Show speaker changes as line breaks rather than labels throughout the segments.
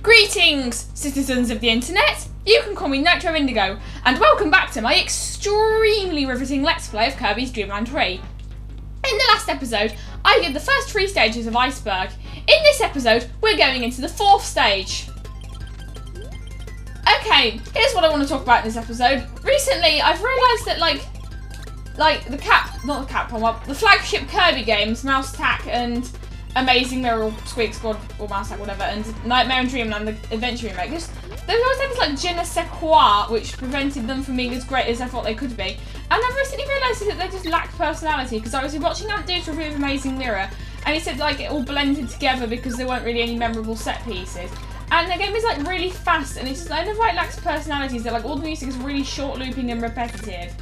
Greetings, citizens of the internet! You can call me Nitro Indigo, and welcome back to my extremely riveting Let's Play of Kirby's Dream Land 3. In the last episode, I did the first 3 stages of Iceberg. In this episode, we're going into the 4th stage. Okay, here's what I want to talk about in this episode. Recently, I've realised that, the flagship Kirby games, Mouse Attack and Amazing Mirror or Squeak Squad or Mouse Attack, whatever, and Nightmare and Dreamland, the Adventure Remake, they've always had this like je ne sais quoi, which prevented them from being as great as I thought they could be. And I've recently realised that they just lack personality, because I was watching Ant Dude's review of Amazing Mirror, and he said like it all blended together because there weren't really any memorable set pieces. And the game is like really fast, and it's just like, it lacks personalities. That like all the music is really short looping and repetitive.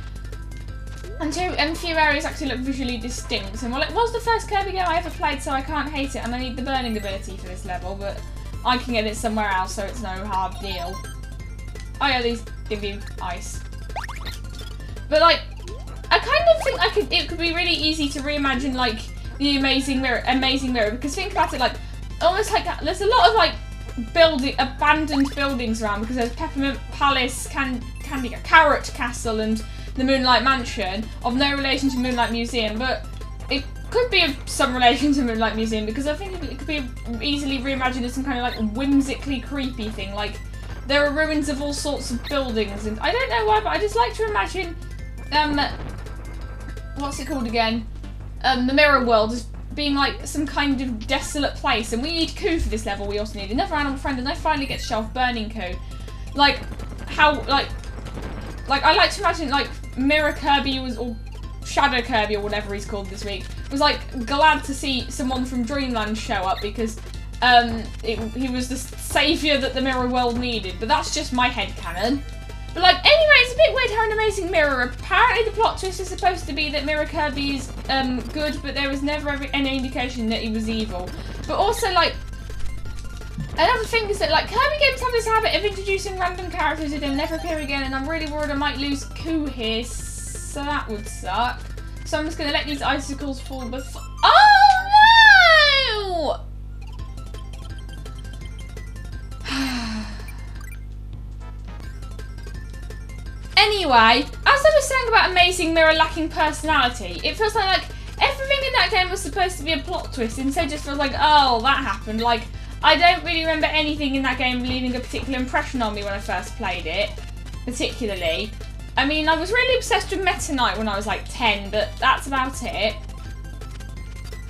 And few areas actually look visually distinct. And well, it was the first Kirby game I ever played, so I can't hate it. And I need the burning ability for this level, but I can get it somewhere else, so it's no hard deal. Oh yeah, these give you ice. But like, I kind of think it could be really easy to reimagine like the Amazing Mirror, because think about it, like almost like there's a lot of like abandoned buildings around, because there's Peppermint Palace, Carrot Castle, and the Moonlight Mansion, of no relation to Moonlight Museum, but it could be of some relation to Moonlight Museum, because I think it could be easily reimagined as some kind of like whimsically creepy thing. Like there are ruins of all sorts of buildings, and I don't know why, but I just like to imagine what's it called again? The Mirror World as being like some kind of desolate place. And we need Koo for this level. We also need another animal friend, and I finally get to show off Burning Koo. Like how like I like to imagine like Mirror Kirby or Shadow Kirby or whatever he's called this week was like glad to see someone from Dreamland show up, because he was the saviour that the Mirror World needed. But that's just my headcanon. But like, anyway, it's a bit weird how an Amazing Mirror, apparently the plot twist is supposed to be that Mirror Kirby is good, but there was never any indication that he was evil. But also like, another thing is that like Kirby games have this habit of introducing random characters who then never appear again, and I'm really worried I might lose Koo here, so that would suck. So I'm just going to let these icicles fall before— Oh no! Anyway, as I was saying about Amazing Mirror lacking personality, it feels like everything in that game was supposed to be a plot twist, instead it just feels like, oh, that happened. Like, I don't really remember anything in that game leaving a particular impression on me when I first played it, particularly. I mean, I was really obsessed with Meta Knight when I was like 10, but that's about it.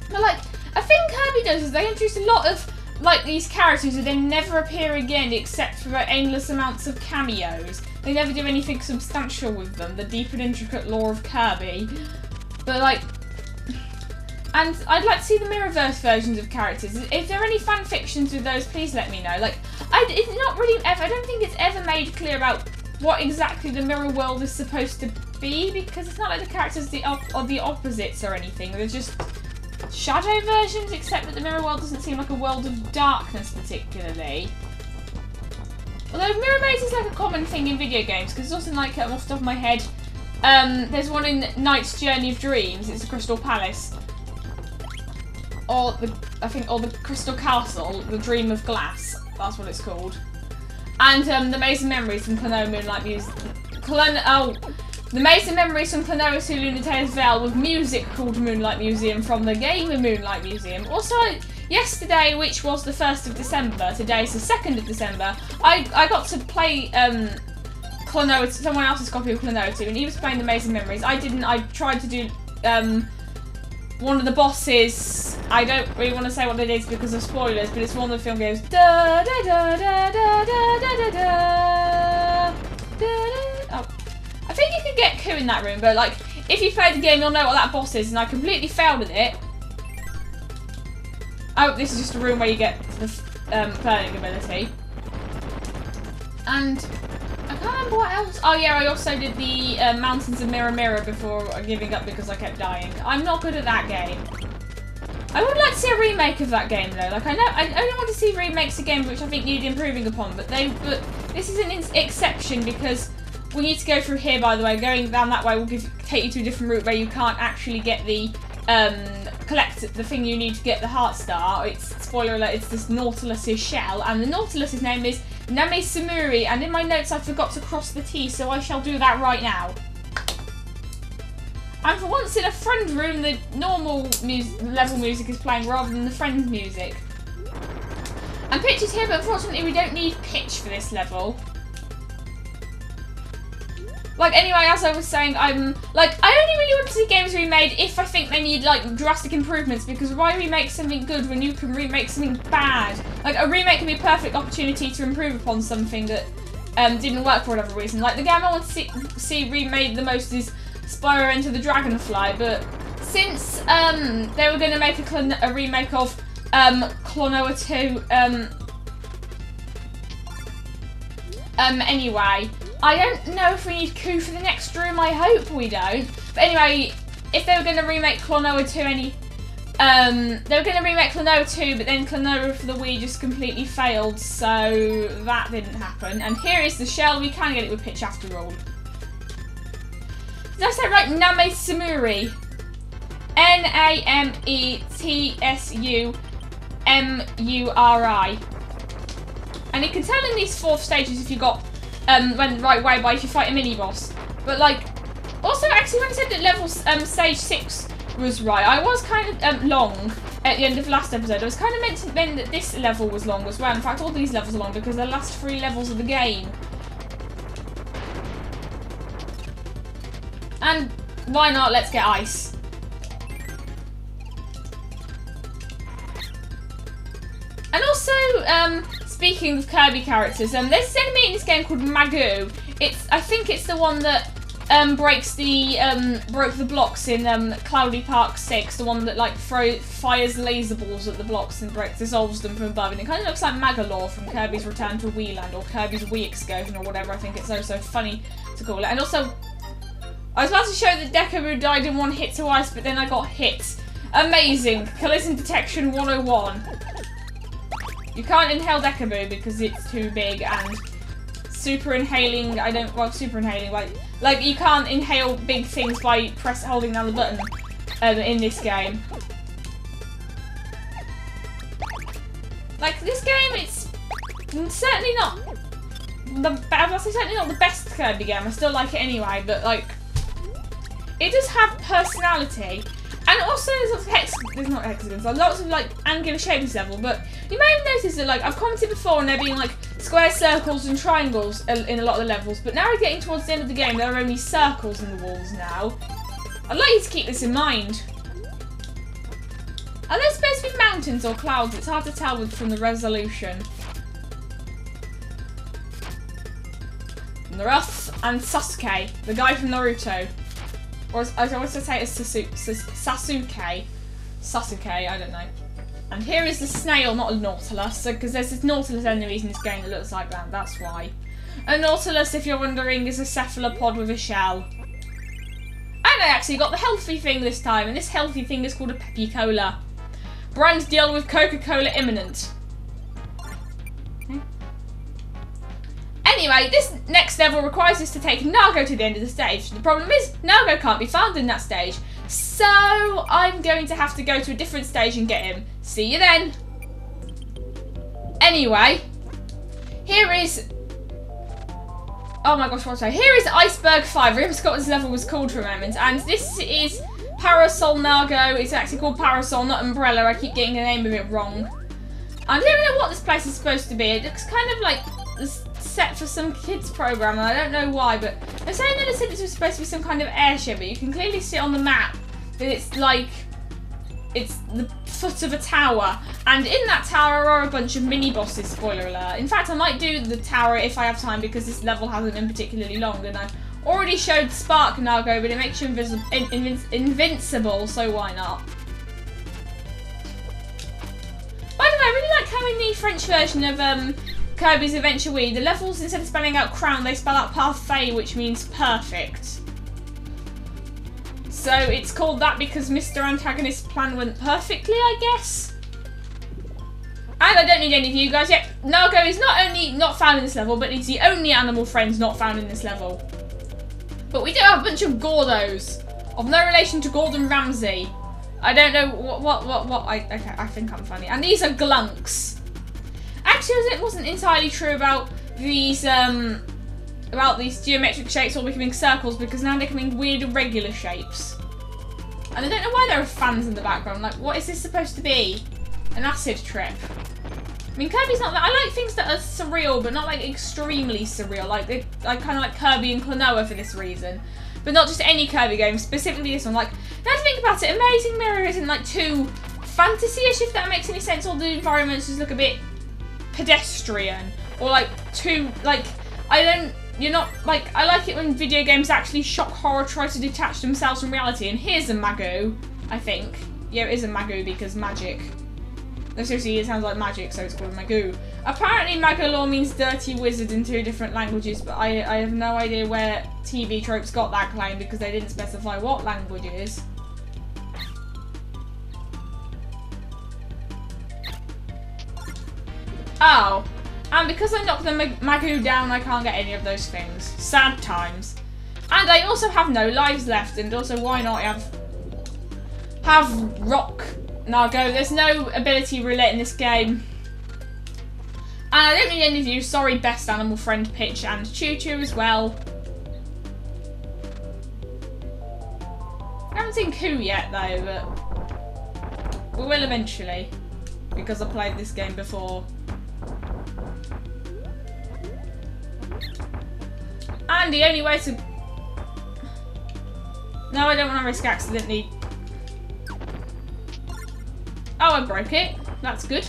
But like, a thing Kirby does is they introduce a lot of like these characters who then never appear again except for endless amounts of cameos. They never do anything substantial with them, the deep and intricate lore of Kirby. But like, and I'd like to see the Mirrorverse versions of characters. If there are any fan fictions with those, please let me know. Like, it's not really ever, I don't think it's ever made clear about what exactly the Mirror World is supposed to be, because it's not like the characters are the opposites or anything. They're just shadow versions, except that the Mirror World doesn't seem like a world of darkness particularly. Although Mirror Maze is like a common thing in video games, because it's also like, off the top of my head, there's one in Knight's Journey of Dreams. It's a Crystal Palace, or the Crystal Castle, the Dream of Glass. That's what it's called. And the Maze of Memories from Klonoa Moonlight Museum. The Maze of Memories from Klonoa to Lunatea's Veil, with music called Moonlight Museum from the game Moonlight Museum. Also, yesterday, which was the 1st of December, today's the 2nd of December, I got to play Klonoa, someone else's copy of Klonoa 2, and he was playing the Maze of Memories. I didn't. I tried to do one of the bosses. I don't really want to say what it is because of spoilers, but it's one of the film games. Da da da da da da da da da. Oh, I think you can get Koo in that room, but like, if you played the game, you'll know what that boss is, and I completely failed at it. Oh, this is just a room where you get the burning ability. And I can't remember what else. Oh yeah, I also did the Mountains of Mirror before giving up because I kept dying. I'm not good at that game. I would like to see a remake of that game though. Like, I only want to see remakes of games which I think need improving upon, but this is an exception, because we need to go through here, by the way. Going down that way will take you to a different route where you can't actually get the collect the thing you need to get the heart star. It's, spoiler alert, it's this Nautilus's shell, and the Nautilus's name is Name Samuri, and in my notes I forgot to cross the T, so I shall do that right now. And for once in a friend room, the normal level music is playing rather than the friend music. And pitch is here, but unfortunately we don't need pitch for this level. Like, anyway, as I was saying, I only really want to see games remade if I think they need, like, drastic improvements, because why remake something good when you can remake something bad? Like, a remake can be a perfect opportunity to improve upon something that didn't work for whatever reason. Like, the game I want to see remade the most is Spyro Enter the Dragonfly, but since they were going to make a remake of Klonoa 2, anyway, I don't know if we need Ku for the next room. I hope we don't. But anyway, if they were going to remake Klonoa 2 they were going to remake Klonoa 2, but then Klonoa for the Wii just completely failed, so that didn't happen. And here is the shell. We can get it with pitch after all. Did I say it right? Name Samuri. Nametsusumuri. And you can tell in these 4th stages if you got went the right way by if you fight a mini boss. But like, also actually when I said that level stage 6 was right, I was kind of long at the end of last episode. I was kind of meant to mean that this level was long as well. In fact, all these levels are long because they're the last 3 levels of the game. And why not? Let's get ice. And also, speaking of Kirby characters, there's this enemy in this game called Nago. I think it's the one that broke the blocks in Cloudy Park 6. The one that like fires laser balls at the blocks and dissolves them from above. And it kind of looks like Magalore from Kirby's Return to Wii Land, or Kirby's Wii Excursion, or whatever. I think it's so funny to call it. And also, I was about to show that Deku died in one hit to ice, but then I got hit. Amazing. Collision Detection 101. You can't inhale Deku because it's too big, and super inhaling, like you can't inhale big things by holding down the button in this game. Like, this game, it's certainly not the best Kirby game. I still like it anyway, but like, it does have personality. And also there's not hexagons, there's lots of like angular shapes in this level, but you may have noticed that like I've commented before on there being like square circles and triangles in a lot of the levels, but now we're getting towards the end of the game, there are only circles in the walls now. I'd like you to keep this in mind. Are there supposed to be mountains or clouds? It's hard to tell from the resolution. Naruto and Sasuke, the guy from Naruto. Or I want to say it's Sasuke. Sasuke, I don't know. And here is the snail, not a Nautilus, because there's this Nautilus enemies in this game that looks like that, that's why. A Nautilus, if you're wondering, is a cephalopod with a shell. And I actually got the healthy thing this time, and this healthy thing is called a Peppy Cola. Brand deal with Coca-Cola imminent. Anyway, this next level requires us to take Nago to the end of the stage. The problem is, Nago can't be found in that stage. So, I'm going to have to go to a different stage and get him. See you then. Anyway, here is... Oh my gosh, what was I? Here is Iceberg 5. I really forgot what this level was called for a moment. And this is Parasol Nago. It's actually called Parasol, not Umbrella. I keep getting the name of it wrong. I don't even know what this place is supposed to be. It looks kind of like... set for some kids program, and I don't know why, but they're saying that this was supposed to be some kind of airship, but you can clearly see on the map that it's like it's the foot of a tower, and in that tower are a bunch of mini bosses. Spoiler alert. In fact, I might do the tower if I have time, because this level hasn't been particularly long, and I've already showed Spark Nago, but it makes you invincible, so why not? By the way, I really like how in the French version of Kirby's Adventure Wii, the levels, instead of spelling out crown, they spell out parfait, which means perfect. So it's called that because Mr. Antagonist's plan went perfectly, I guess? And I don't need any of you guys yet. Nago is not only not found in this level, but he's the only animal friend not found in this level. But we do have a bunch of Gordos, of no relation to Gordon Ramsay. I don't know what. Okay, I think I'm funny. And these are glunks. Actually, it wasn't entirely true about these geometric shapes all becoming circles, because now they're becoming weird irregular shapes. And I don't know why there are fans in the background. Like, what is this supposed to be? An acid trip? I mean, Kirby's not that. I like things that are surreal, but not like extremely surreal. Like kind of like Kirby and Klonoa for this reason, but not just any Kirby game. Specifically this one. Like, now to think about it, Amazing Mirror isn't like too fantasy-ish, if that makes any sense. All the environments just look a bit pedestrian, or like too like You're not, like, I like it when video games actually shock horror try to detach themselves from reality, and here's a Mago, I think. Yeah, it is a Mago because magic. No, seriously, it sounds like magic, so it's called a Magoo. Apparently Magolor means dirty wizard in 2 different languages, but I have no idea where TV Tropes got that claim, because they didn't specify what languages. Oh. And because I knocked the Magoo down, I can't get any of those things. Sad times. And I also have no lives left, and also why not have Rock Nago. There's no ability roulette in this game. And I don't need any of you. Sorry, Best Animal Friend, Pitch, and Choo Choo as well. I haven't seen Coo yet though, but we will eventually, because I played this game before. And the only way to... No, I don't want to risk accidentally... Oh, I broke it. That's good.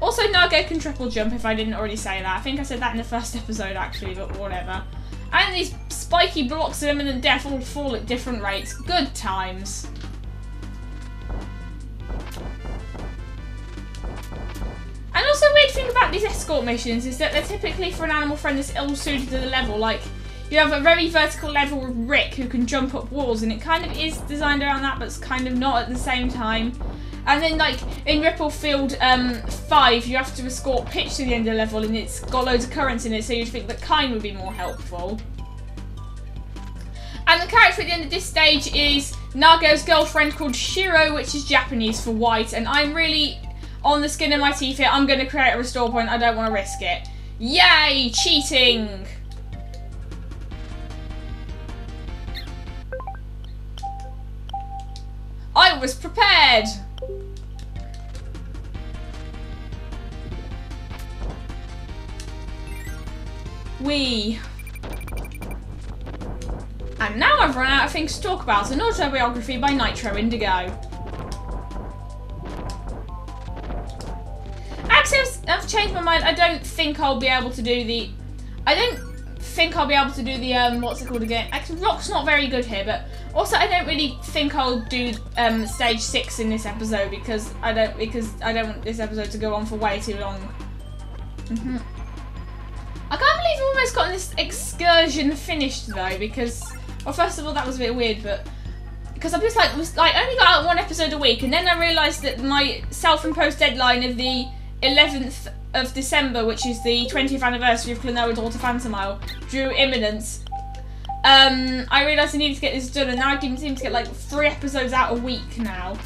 Also, Nago can triple jump, if I didn't already say that. I think I said that in the first episode, actually, but whatever. And these spiky blocks of imminent death all fall at different rates. Good times. And also, a weird thing about these escort missions is that they're typically for an animal friend that's ill-suited to the level. Like, you have a very vertical level with Rick, who can jump up walls, and it kind of is designed around that, but it's kind of not at the same time. And then, like, in Ripplefield 5, you have to escort Pitch to the end of the level, and it's got loads of currents in it, so you'd think that Kine would be more helpful. And the character at the end of this stage is Nago's girlfriend called Shiro, which is Japanese for white, and I'm really on the skin of my teeth here. I'm going to create a restore point. I don't want to risk it. Yay! Cheating! I was prepared! And now I've run out of things to talk about. An autobiography by Nitro Indigo. Actually, I've changed my mind. I don't think I'll be able to do the... what's it called again? Actually, Rock's not very good here, but also I don't really think I'll do stage 6 in this episode because I don't want this episode to go on for way too long. I can't believe I've almost gotten this excursion finished though, because, well, first of all, that was a bit weird, but because I'm just like, I only got out 1 episode a week, and then I realised that my self-imposed deadline of the 11th of December, which is the 20th anniversary of Klonoa Daughter Phantomile, drew imminent. I realised I needed to get this done, and now I seem to get like 3 episodes out a week now.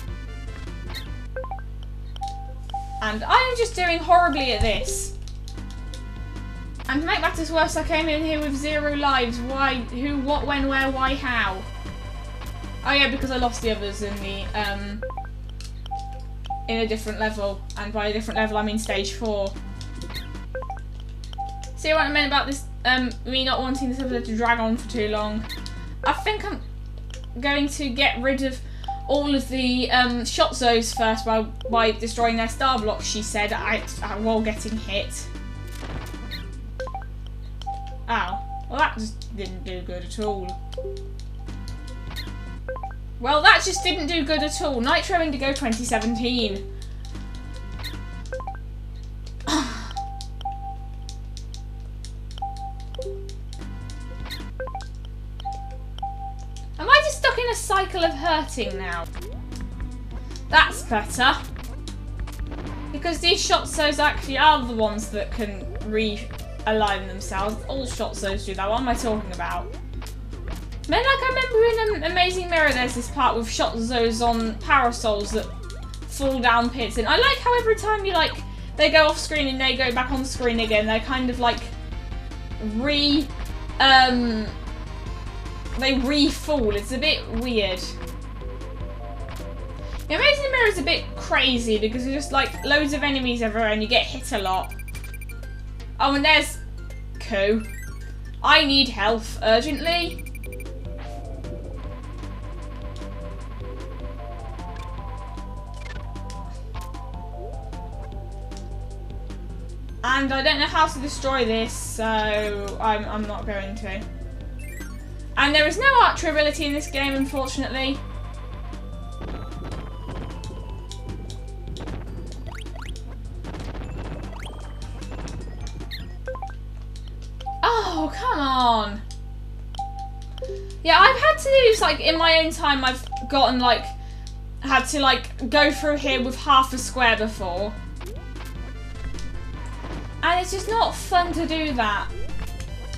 And I am just doing horribly at this. And to make matters worse, I came in here with 0 lives. Why? Who? What? When? Where? Why? How? Oh yeah, because I lost the others in the in a different level, and by a different level I mean stage 4. See what I meant about this? Me not wanting this episode to drag on for too long. I think I'm going to get rid of all of the shot zones first by destroying their star blocks. She said while getting hit. Ow. Well, that just didn't do good at all. Well, that just didn't do good at all. Nitro Indigo 2017. Am I just stuck in a cycle of hurting now? That's better. Because these shot zones actually are the ones that can realign themselves. All shot zones do that. What am I talking about? Then, like, I remember in Amazing Mirror, there's this part with Shotzos on parasols that fall down pits. And I like how every time you, like, they go off screen and they go back on screen again, they kind of, like, they re-fall. It's a bit weird. The Amazing Mirror is a bit crazy because there's just, like, loads of enemies everywhere and you get hit a lot. Oh, and there's Ku. I need health urgently. And I don't know how to destroy this, so I'm not going to. And there is no archery ability in this game, unfortunately. Oh, come on. Yeah, I've had to use, like, in my own time, I've gotten, like, had to, like, go through here with half a square before. And it's just not fun to do that.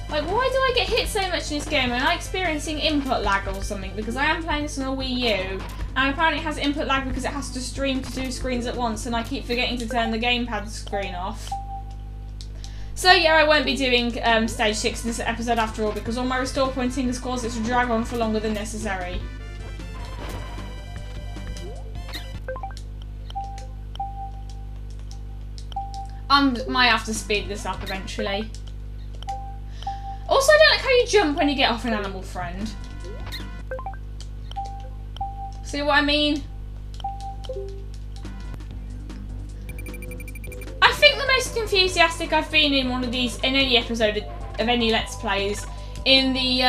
Like, why do I get hit so much in this game? Am I experiencing input lag or something? Because I am playing this on a Wii U, and apparently it has input lag because it has to stream to 2 screens at once, and I keep forgetting to turn the gamepad screen off. So yeah, I won't be doing stage 6 in this episode after all, because all my restore pointing has caused it to drag on for longer than necessary. I might have to speed this up eventually. Also, I don't like how you jump when you get off an animal friend. See what I mean? I think the most enthusiastic I've been in one of these, in any episode of any Let's Plays, in the,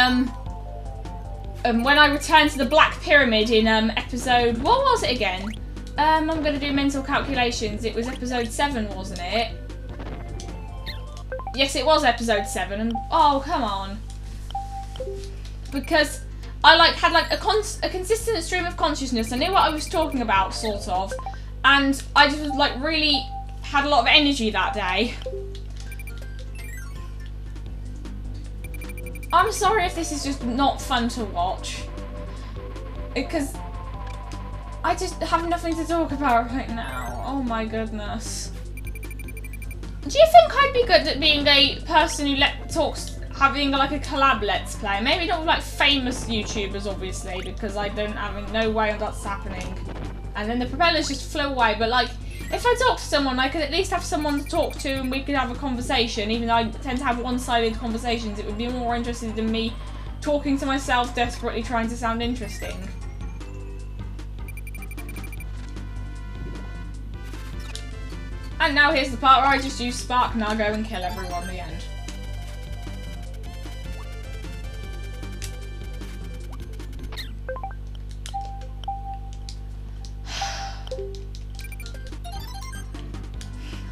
when I returned to the Black Pyramid in, episode, what was it again? I'm going to do mental calculations. It was episode 7, wasn't it? Yes, it was episode 7. And oh, come on. Because I had a consistent stream of consciousness. I knew what I was talking about, sort of. And I just like really had a lot of energy that day. I'm sorry if this is just not fun to watch. Because I just have nothing to talk about right now. Oh my goodness. Do you think I'd be good at being a person who having like a collab Let's Play? Maybe not with like famous YouTubers, obviously, because I don't have no way of that's happening. And then the propellers just flew away. But like, if I talk to someone, I could at least have someone to talk to and we could have a conversation. Even though I tend to have one-sided conversations, it would be more interesting than me talking to myself, desperately trying to sound interesting. And now here's the part where I just use Spark Nago and kill everyone at the end.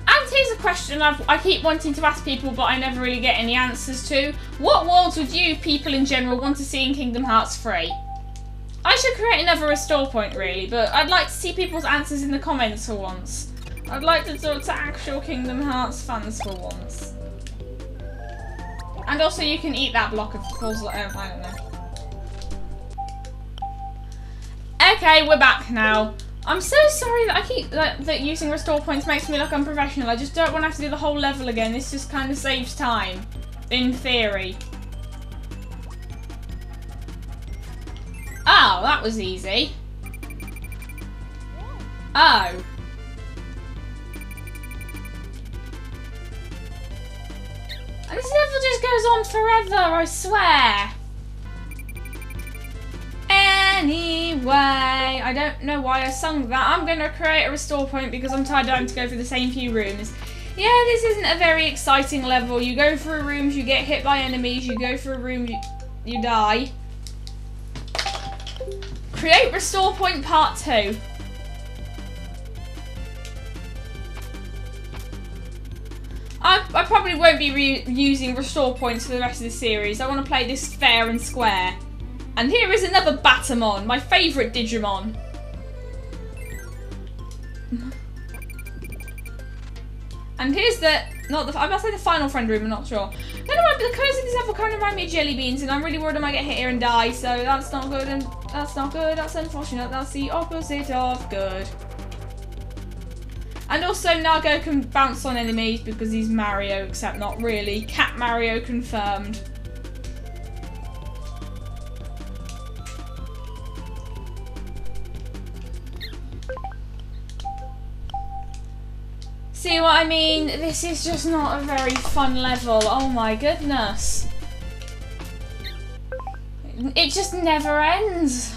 And here's a question I keep wanting to ask people, but I never really get any answers to. What worlds would you, people in general, want to see in Kingdom Hearts 3? I should create another restore point, really, but I'd like to see people's answers in the comments for once. I'd like to talk to actual Kingdom Hearts fans for once. And also you can eat that block of course, I don't know. Okay, we're back now. I'm so sorry that I keep that using restore points makes me look unprofessional. I just don't want to have to do the whole level again. This just kind of saves time. In theory. Oh, that was easy. Oh. And this level just goes on forever, I swear. Anyway, I don't know why I sung that. I'm going to create a restore point because I'm tired of having to go through the same few rooms. Yeah, this isn't a very exciting level. You go through rooms, you get hit by enemies. You go through a room, you die. Create restore point part 2. I probably won't be using restore points for the rest of the series. I want to play this fair and square. And here is another Batamon, my favourite Digimon. And here's I must say the final friend room, I'm not sure. I don't know why the colours in this level kind of remind me of jelly beans, and I'm really worried I might get hit here and die, so that's not good, and that's not good, that's unfortunate, that's the opposite of good. And also Nago can bounce on enemies because he's Mario, except not really. Cat Mario confirmed. See what I mean? This is just not a very fun level. Oh my goodness. It just never ends.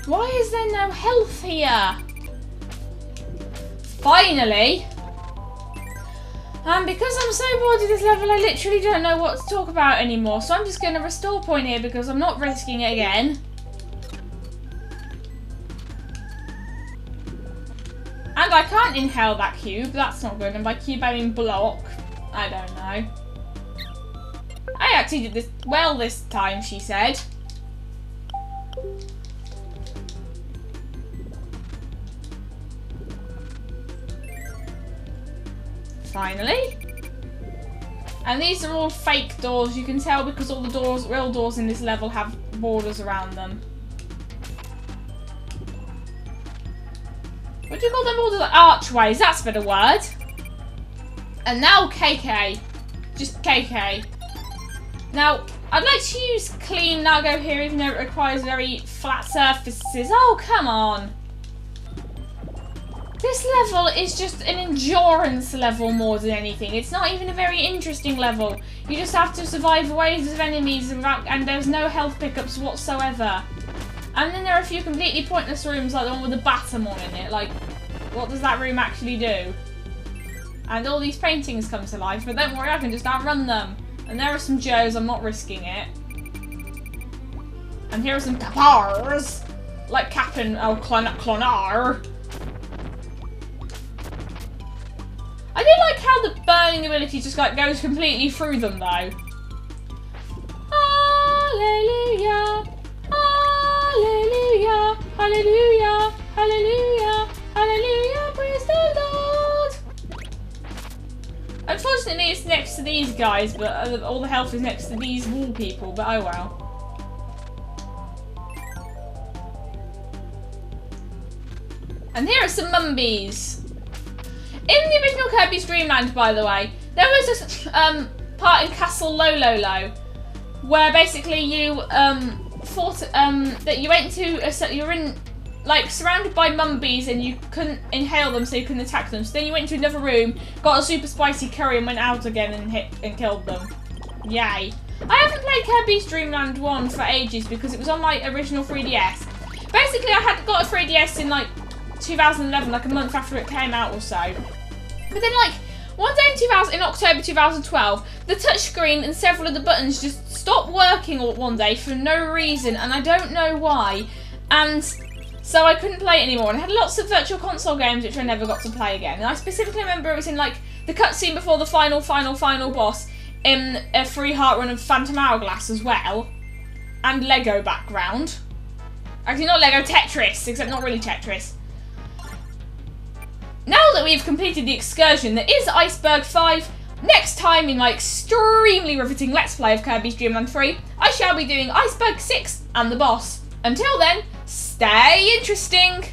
Why is there no health here? Finally. And because I'm so bored of this level, I literally don't know what to talk about anymore. So I'm just going to restore point here because I'm not risking it again. And I can't inhale that cube, that's not good. And by cube I mean block. I don't know. I actually did this well this time, she said. Finally. And these are all fake doors, you can tell because all the doors, real doors in this level have borders around them. What do you call them? All the archways, that's a better word. And now KK. Just KK. Now, I'd like to use clean Nago here, even though it requires very flat surfaces. Oh, come on. This level is just an endurance level more than anything. It's not even a very interesting level. You just have to survive waves of enemies and there's no health pickups whatsoever. And then there are a few completely pointless rooms, like the one with the Batamon in it. Like, what does that room actually do? And all these paintings come to life, but don't worry, I can just outrun them. And there are some Joes, I'm not risking it. And here are some Capars, like Captain Clonar. I do like how the burning ability just like goes completely through them, though. Hallelujah. Hallelujah, hallelujah, hallelujah, hallelujah, praise the Lord. Unfortunately, it's next to these guys, but all the health is next to these wall people, but oh well. And here are some Mumbies. In the original Kirby's Dream Land, by the way, there was this part in Castle Lololo where basically you thought that you went to you were in like surrounded by Mumbies and you couldn't inhale them, so you couldn't attack them. So then you went to another room, got a super spicy curry, and went out again and hit and killed them. Yay! I haven't played Kirby's Dream Land 1 for ages because it was on my original 3DS. Basically, I had got a 3DS in like 2011, like a month after it came out or so. But then, like, one day in October 2012, the touchscreen and several of the buttons just stopped working all one day for no reason, and I don't know why. And so I couldn't play it anymore. And I had lots of Virtual Console games which I never got to play again. And I specifically remember it was in, like, the cutscene before the final boss in a free heart run of Phantom Hourglass as well. And Lego background. Actually, not Lego, Tetris, except not really Tetris. Now that we've completed the excursion that is Iceberg 5, next time in my extremely riveting Let's Play of Kirby's Dream Land 3, I shall be doing Iceberg 6 and the boss. Until then, stay interesting!